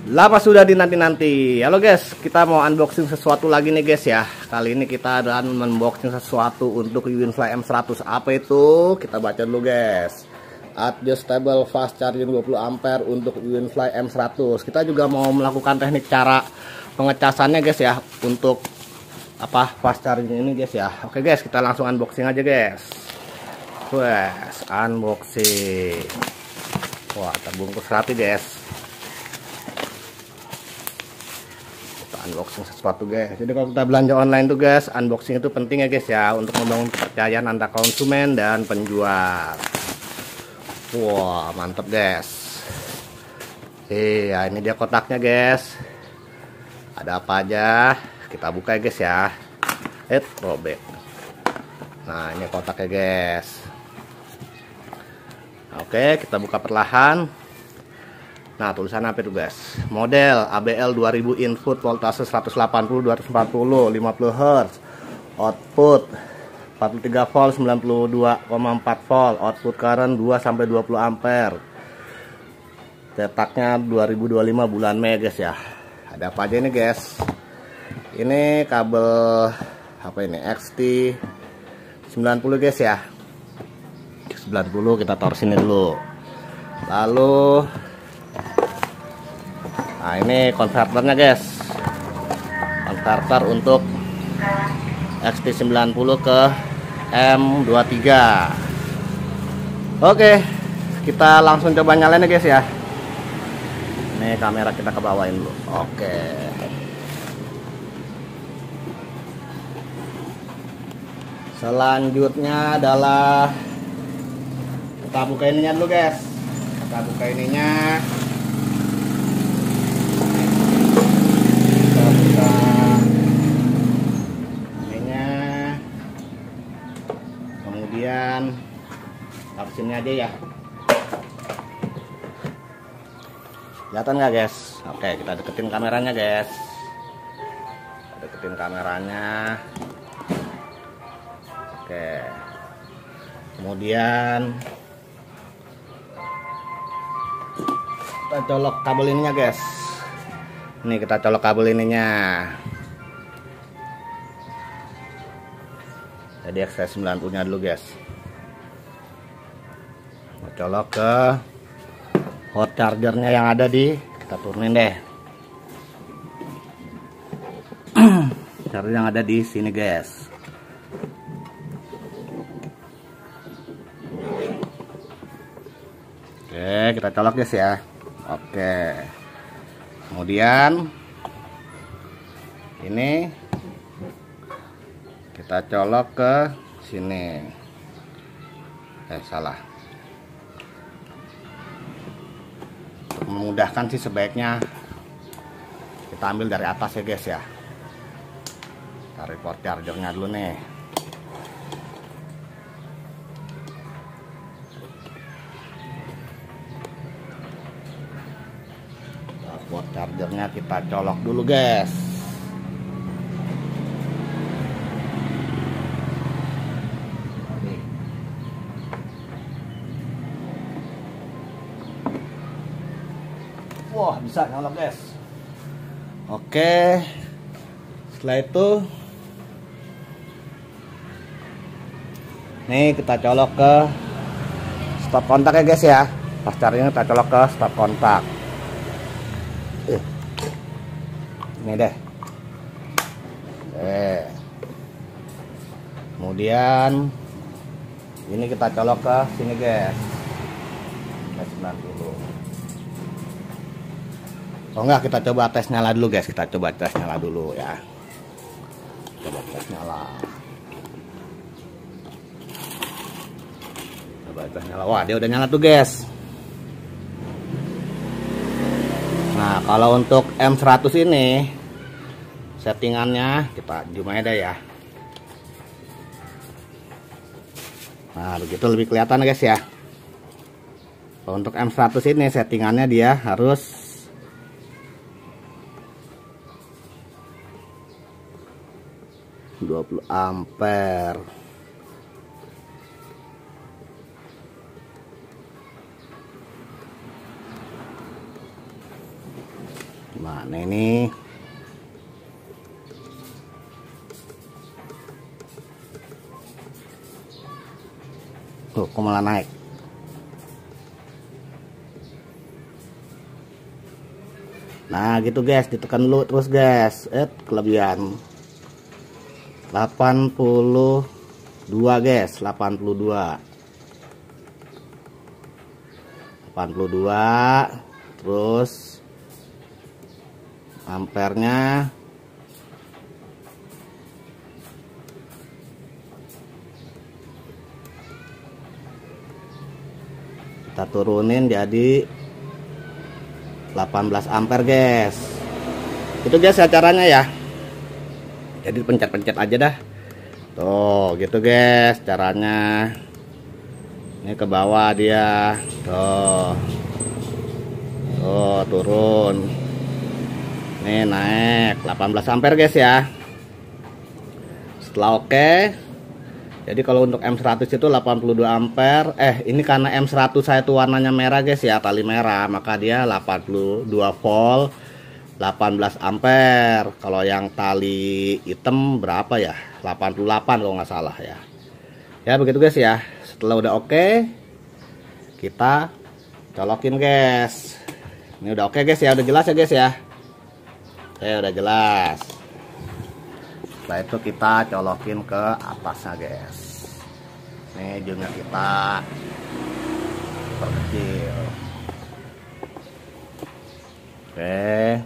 Lama sudah dinanti-nanti. Halo guys, kita mau unboxing sesuatu lagi nih guys ya. Kali ini kita akan unboxing sesuatu untuk UWINFLY M100. Apa itu? Kita baca dulu guys. Adjustable fast charging 20 ampere untuk UWINFLY M100. Kita juga mau melakukan teknik cara pengecasannya guys ya, untuk fast charging ini guys ya. Oke guys, kita langsung unboxing aja guys. Wes, unboxing. Wah, terbungkus rapi guys. Unboxing sesuatu guys. Jadi kalau kita belanja online tuh guys, unboxing itu penting ya guys ya, untuk membangun kepercayaan antara konsumen dan penjual. Wah, mantap guys. Iya, ini dia kotaknya guys. Ada apa aja? Kita buka ya guys ya. Robek. Nah, ini kotaknya guys. Oke, kita buka perlahan. Nah, tulisan apa itu guys? Model ABL 2000, input voltase 180 240 50 Hz, output 43 volt 92,4 volt, output current 2 sampai 20 ampere. Cetaknya 2025 bulan Mei guys ya. Ada apa aja ini guys? Ini kabel apa ini? XT 90 guys ya. 90 kita taruh sini dulu. Lalu nah, ini konverternya guys. Konverter untuk XT90 ke M23. Oke, kita langsung coba nyalain ya guys ya. Ini kamera kita ke bawain dulu. Oke. Selanjutnya adalah kita buka ininya dulu guys. Kita buka ininya. Kemudian taruh sini aja ya. Kelihatan nggak guys? Oke, kita deketin kameranya guys. Kita deketin kameranya. Oke. Kemudian kita colok kabel ininya guys. Ini kita colok kabel ininya. Jadi XT90 nya dulu guys. Kita colok ke hot chargernya yang ada di, kita turunin deh. Charger yang ada di sini guys. Oke, kita colok guys ya. Oke. Kemudian ini kita colok ke sini. Salah. Untuk memudahkan sih sebaiknya kita ambil dari atas ya guys ya. Tarik port chargernya dulu nih. Port chargernya kita colok dulu guys. Wah, bisa nyolok guys. Oke, setelah itu nih kita colok ke stop kontak ya guys ya. Pas charging kita colok ke stop kontak. Ini deh. Kemudian ini kita colok ke sini guys. 90. Oh enggak, kita coba tes nyala dulu guys. Kita coba tes nyala dulu ya. Coba tes nyala. Coba tes nyala. Wah, dia udah nyala tuh guys. Nah, kalau untuk M100 ini settingannya kita zoom aja ya. Nah, begitu lebih kelihatan guys ya. Kalau untuk M100 ini settingannya dia harus 20 ampere. Mana ini? Tuh, kok malah naik. Nah, gitu guys, ditekan dulu terus guys. Kelebihan 82 guys, 82. Terus ampernya kita turunin jadi 18 ampere guys. Itu guys ya caranya ya. Jadi pencet-pencet aja dah. Tuh gitu guys caranya. Ini ke bawah dia. Tuh turun. Nih naik 18 ampere guys ya. Setelah oke, jadi kalau untuk M100 itu 82 ampere. Ini karena M100 saya itu warnanya merah guys ya, tali merah, maka dia 82 volt 18 ampere. Kalau yang tali hitam berapa ya? 88 kalau nggak salah ya. Ya begitu guys ya. Setelah udah oke, kita colokin guys. Ini udah oke guys ya, udah jelas ya guys ya. Oke, udah jelas. Setelah itu kita colokin ke atasnya guys. Nih ujungnya kita perkecil. Oke,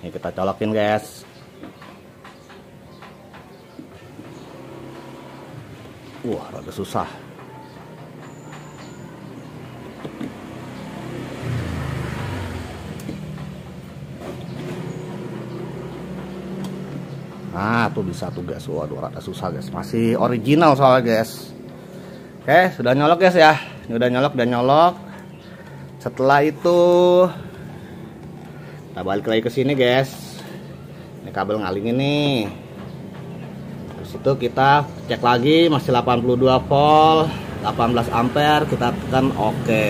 ini kita colokin guys. Wah, rada susah. Nah, tuh bisa tuh guys. Waduh, rada susah guys. Masih original soalnya guys. Oke, sudah nyolok guys ya. Ini udah nyolok, Setelah itu kita balik lagi ke sini guys. Ini kabel ngaling ini. Terus itu kita cek lagi masih 82 volt, 18 ampere, kita tekan oke.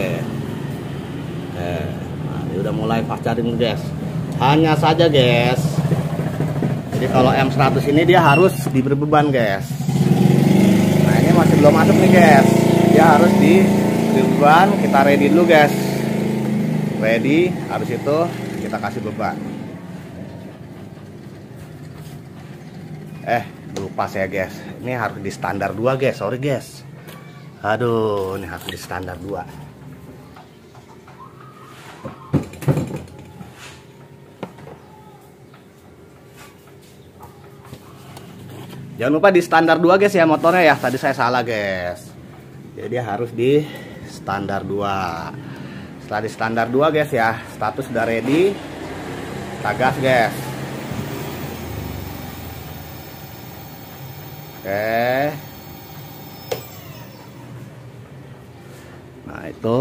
Nah, ini udah mulai fast charging guys. Hanya saja guys, jadi kalau M100 ini dia harus diberi beban guys. Nah ini masih belum masuk nih guys. Dia harus diberi beban. Kita ready dulu guys. Ready. Habis itu kita kasih beban. Lupa saya guys. Ini harus di standar 2 guys. Sorry guys. Aduh, ini harus di standar 2. Jangan lupa di standar 2 guys ya motornya ya. Tadi saya salah guys. Jadi harus di standar 2. Setelah di standar 2 guys ya, status sudah ready. Kita gas guys. Oke. Nah itu.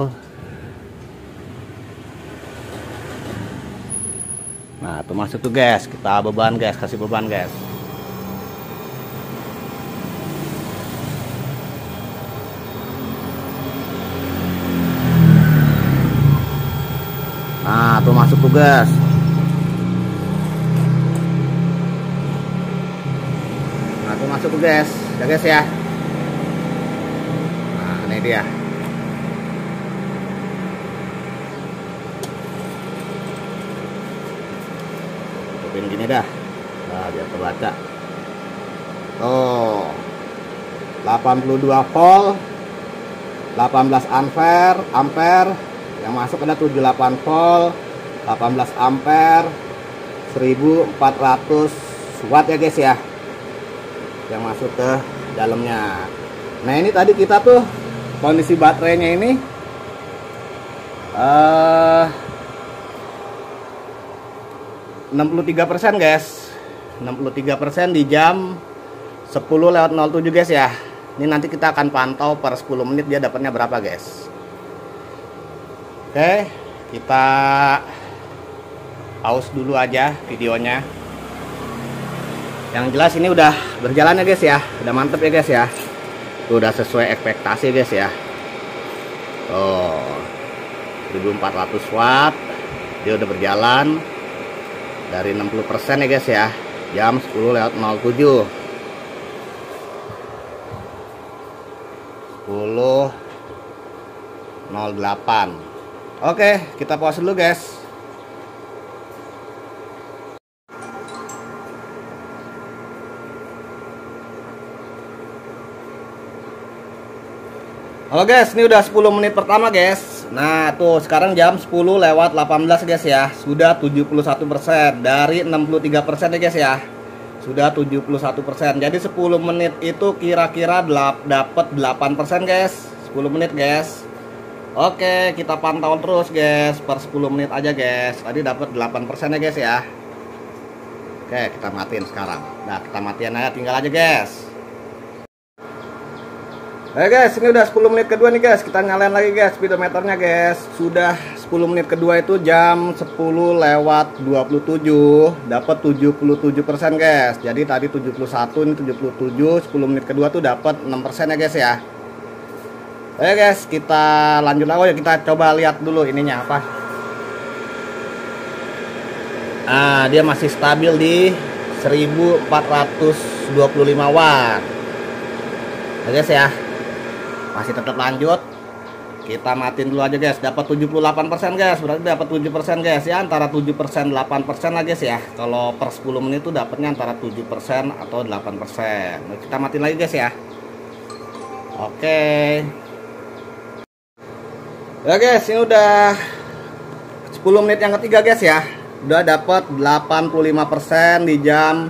Nah itu masuk tuh guys. Kita beban guys, kasih beban guys. Nah, tuh masuk tuh guys. Nah, tuh masuk tuh guys. Ya guys ya. Nah, ini dia. Tutupin gini dah. Nah, biar terbaca. Tuh. 82 volt. 18 ampere. Yang masuk ada 78 volt, 18 ampere, 1400 watt ya guys ya. Yang masuk ke dalamnya. Nah ini tadi kita tuh kondisi baterainya ini 63% guys. 63% di jam 10:07 guys ya. Ini nanti kita akan pantau per 10 menit dia dapatnya berapa guys. Oke, kita pause dulu aja videonya. Yang jelas ini udah berjalan ya guys ya. Udah mantep ya guys ya. Udah sesuai ekspektasi guys ya. Tuh 1400 watt. Dia udah berjalan. dari 60% ya guys ya, jam 10:07. 10:08. Oke, kita pause dulu guys. Halo guys, ini udah 10 menit pertama guys. Nah tuh sekarang jam 10:18 guys ya. Sudah 71% dari 63% ya guys ya. Sudah 71%. Jadi 10 menit itu kira-kira dapat 8% guys. 10 menit guys. Oke, kita pantau terus guys per 10 menit aja guys. Tadi dapat 8% ya guys ya. Oke, kita matiin sekarang. Nah, kita matiin aja, tinggal aja guys. Oke guys, ini udah 10 menit kedua nih guys. Kita nyalain lagi guys speedometernya guys. Sudah 10 menit kedua itu jam 10:27. Dapat 77% guys. Jadi tadi 71, ini 77. 10 menit kedua tuh dapat 6% ya guys ya. Oke guys, kita lanjut lagi. Kita coba lihat dulu ininya apa. Ah, dia masih stabil di 1425 watt. Oke guys ya. Masih tetap lanjut. Kita matiin dulu aja guys. Dapat 78% guys. Berarti dapat 7% guys ya. Antara 7% 8% lah guys ya. Kalau per 10 menit itu dapatnya antara 7% atau 8%. Nah, kita matiin lagi guys ya. Oke. Ya guys, ini udah 10 menit yang ketiga guys ya. Udah dapat 85% di jam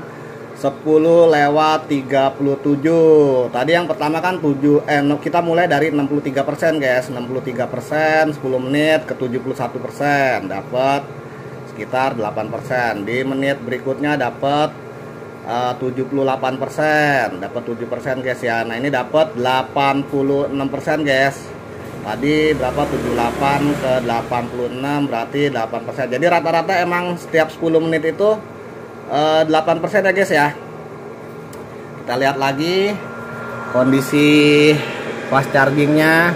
10:37. Tadi yang pertama kan kita mulai dari 63% guys. 63%, 10 menit ke 71%, dapat sekitar 8%. Di menit berikutnya dapat 78%, dapat 7% guys ya. Nah, ini dapat 86% guys. Tadi berapa? 78 ke 86 berarti 8%. Jadi rata-rata emang setiap 10 menit itu 8% ya guys ya. Kita lihat lagi kondisi fast chargingnya.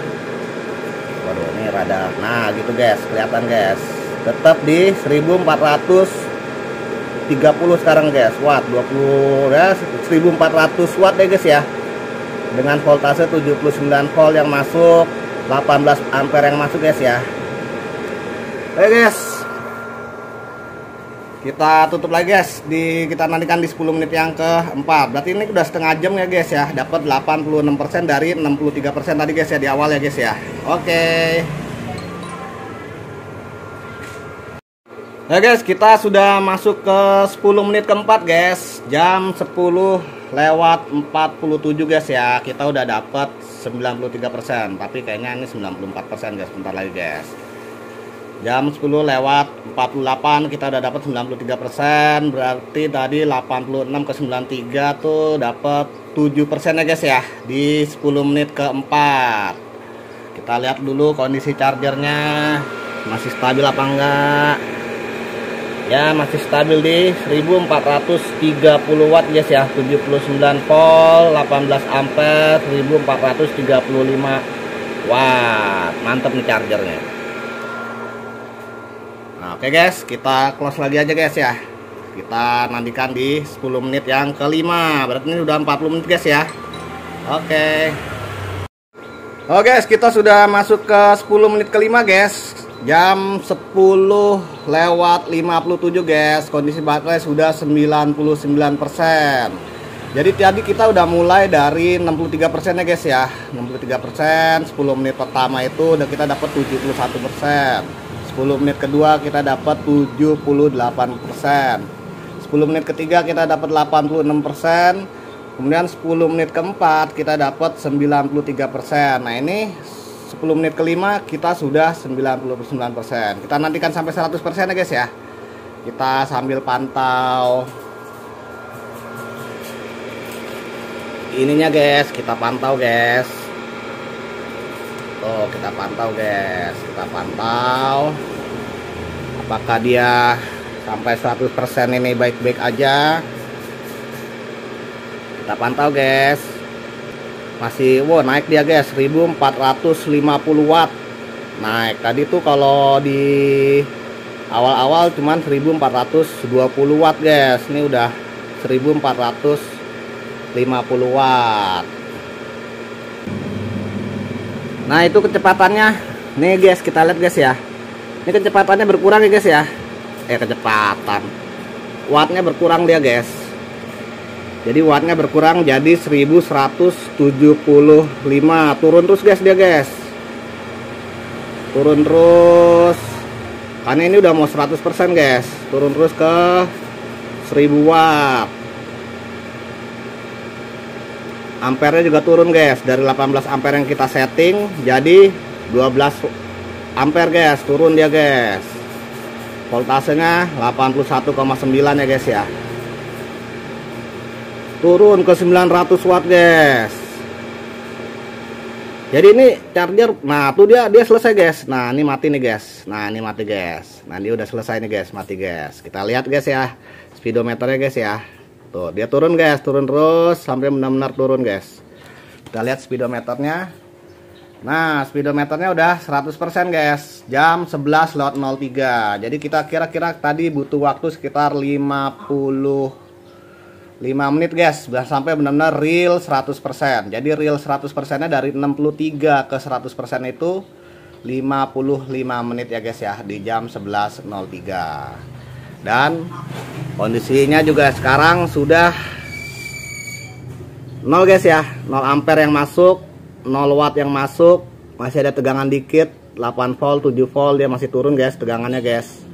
Waduh, ini rada, nah gitu guys, kelihatan guys. Tetap di 1430 sekarang guys. Watt 20 ya, 1400 watt ya guys ya. Dengan voltase 79 volt yang masuk, 18 ampere yang masuk guys ya. Oke guys, kita tutup lagi guys. Kita nantikan di 10 menit yang keempat. Berarti ini udah setengah jam ya guys ya. Dapat 86% dari 63% tadi guys ya di awal ya guys ya. Oke. Nah guys, kita sudah masuk ke 10 menit keempat guys. Jam 10:47 guys ya. Kita udah dapat 93%. Tapi kayaknya ini 94% guys. Bentar lagi guys. Jam 10:48 kita udah dapat 93%. Berarti tadi 86 ke 93 tuh dapat 7% ya guys ya di 10 menit keempat. Kita lihat dulu kondisi chargernya masih stabil apa enggak. Ya, masih stabil di 1430 watt guys ya. 79 volt, 18 ampere, 1435 watt. Mantap nih chargernya. Nah, oke guys, kita close lagi aja guys ya. Kita nantikan di 10 menit yang kelima. Berarti ini udah 40 menit guys ya. Oke. Oke guys, kita sudah masuk ke 10 menit kelima guys. Jam 10:57 guys. Kondisi baterai sudah 99%. Jadi tadi kita udah mulai dari 63% ya guys ya. 63%, 10 menit pertama itu udah kita dapat 71%. 10 menit kedua kita dapat 78%. 10 menit ketiga kita dapat 86%. Kemudian 10 menit keempat kita dapat 93%. Nah, ini 10 menit kelima kita sudah 99%. Kita nantikan sampai 100% ya guys ya. Kita sambil pantau ininya guys, kita pantau guys. Tuh, kita pantau guys. Kita pantau apakah dia sampai 100% ini baik-baik aja. Kita pantau guys. Masih naik dia guys, 1450 watt. Naik. Tadi tuh kalau di awal-awal cuman 1420 watt guys. Ini udah 1450 watt. Nah itu kecepatannya nih guys, kita lihat guys ya. Ini kecepatannya berkurang ya guys ya. Kecepatan wattnya berkurang dia guys. Jadi wattnya berkurang jadi 1175. Turun terus guys dia guys. Turun terus. Karena ini udah mau 100% guys. Turun terus ke 1000 watt. Ampernya juga turun guys. Dari 18 ampere yang kita setting jadi 12 ampere guys. Turun dia guys. Voltasenya 81,9 ya guys ya. Turun ke 900 watt guys. Jadi ini charger, nah tuh dia selesai guys. Nah ini mati nih guys. Nah ini mati guys. Nah dia udah selesai nih guys, mati guys. Kita lihat guys ya, speedometernya guys ya. Tuh dia turun guys, turun terus sampai benar-benar turun guys. Kita lihat speedometernya. Nah speedometernya udah 100% guys. Jam 11.03. Jadi kita kira-kira tadi butuh waktu sekitar 55 menit guys. Sudah sampai benar-benar real 100%. Jadi real 100% nya dari 63 ke 100% itu 55 menit ya guys ya. Di jam 11.03. Dan kondisinya juga sekarang sudah 0 guys ya. 0 ampere yang masuk, 0 watt yang masuk, masih ada tegangan dikit, 8 volt, 7 volt dia masih turun guys tegangannya guys.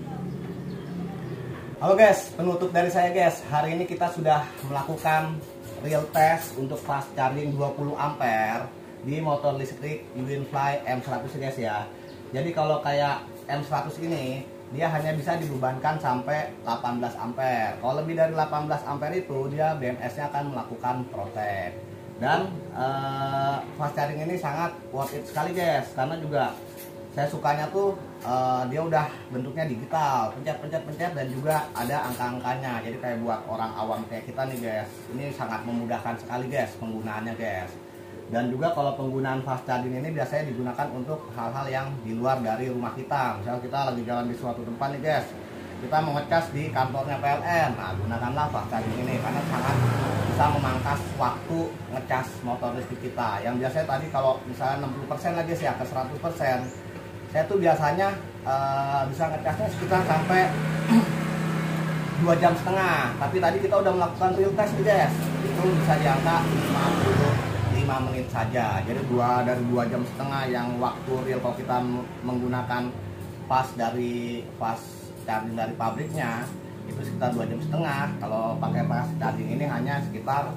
Halo guys, penutup dari saya guys. Hari ini kita sudah melakukan real test untuk fast charging 20 ampere di motor listrik Uwinfly M100 guys ya. Jadi kalau kayak M100 ini dia hanya bisa dibebankan sampai 18 ampere. Kalau lebih dari 18 ampere itu dia BMS-nya akan melakukan protek. Dan fast charging ini sangat worth it sekali guys, karena juga saya sukanya tuh dia udah bentuknya digital, pencet dan juga ada angka-angkanya. Jadi kayak buat orang awam kayak kita nih guys, ini sangat memudahkan sekali guys penggunaannya guys. Dan juga kalau penggunaan fast charging ini biasanya digunakan untuk hal-hal yang di luar dari rumah kita. Misalnya kita lagi jalan di suatu tempat nih guys, kita mau ngecas di kantornya PLN, nah gunakanlah fast charging ini karena sangat bisa memangkas waktu ngecas motor listrik kita. Yang biasanya tadi kalau misalnya 60% lagi sih ya ke 100%, saya tuh biasanya bisa ngecasnya sekitar sampai 2,5 jam. Tapi tadi kita udah melakukan real test nih guys, itu bisa di angka 55 menit saja. Jadi dari 2,5 jam yang waktu real kalau kita menggunakan fast charging dari pabriknya itu sekitar 2,5 jam. Kalau pakai fast charging ini hanya sekitar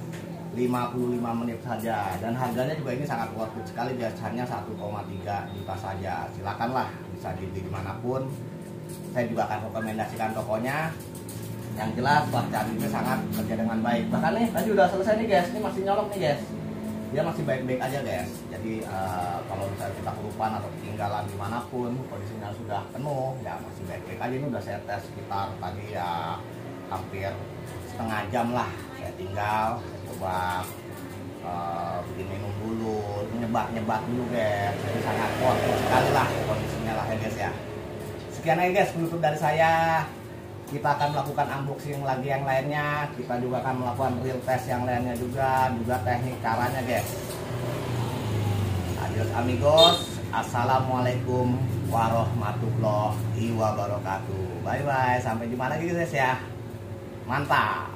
55 menit saja. Dan harganya juga ini sangat worth it sekali guys, hanya 1,3 juta saja. Silakanlah, bisa dibeli dimanapun. Saya juga akan rekomendasikan tokonya. Yang jelas fast charging ini sangat kerja dengan baik. Bahkan nih tadi udah selesai nih guys, ini masih nyolok nih guys, dia masih baik-baik aja guys. Jadi kalau misalnya kita kelupaan atau ketinggalan dimanapun, kondisinya sudah penuh ya masih baik-baik aja. Ini udah saya tes sekitar tadi ya hampir setengah jam lah. Saya tinggal coba bikin minum dulu, nyebat dulu guys. Jadi sangat kuat sekali lah kondisinya lah ya guys ya. Sekian aja guys penutup dari saya. Kita akan melakukan unboxing lagi yang lainnya. Kita juga akan melakukan real test yang lainnya juga teknik caranya guys. Adios amigos. Assalamualaikum warahmatullahi wabarakatuh. Bye bye. Sampai jumpa lagi guys ya. Mantap.